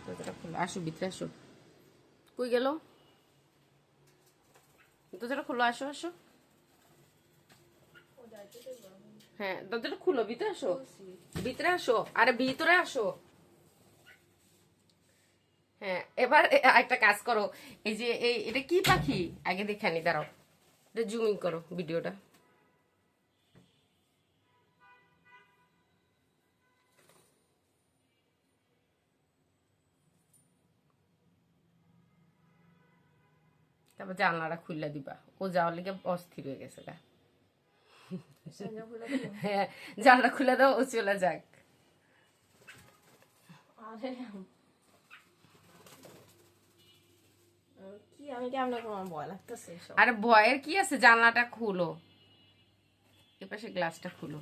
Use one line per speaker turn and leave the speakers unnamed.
দরজাটা খোলো, আসো ভিতরে আসো। কই গেল? দরজাটা খোলো, আসো আসো। হ্যাঁ দরজাটা খুলো, ভিতরে আসো, ভিতরে আসো, আরে ভিতরে আসো। হ্যাঁ এবার একটা কাজ করো, এই যে এটা কি পাখি আগে দেখে নি, দাঁড়াও, এটা জুমিং করো ভিডিওটা। তারপর জানলাটা খুললে দিবা, ও যাওয়ার লিগে অস্থির হয়ে গেছে গা। হ্যাঁ জানলা খুলে দাও, ও চলে যাক।
কি আমি কেমন আমার ভয় লাগতেছে।
আরে ভয়ের কি আছে, জানলাটা খুলো, এপাশে গ্লাসটা খুলো।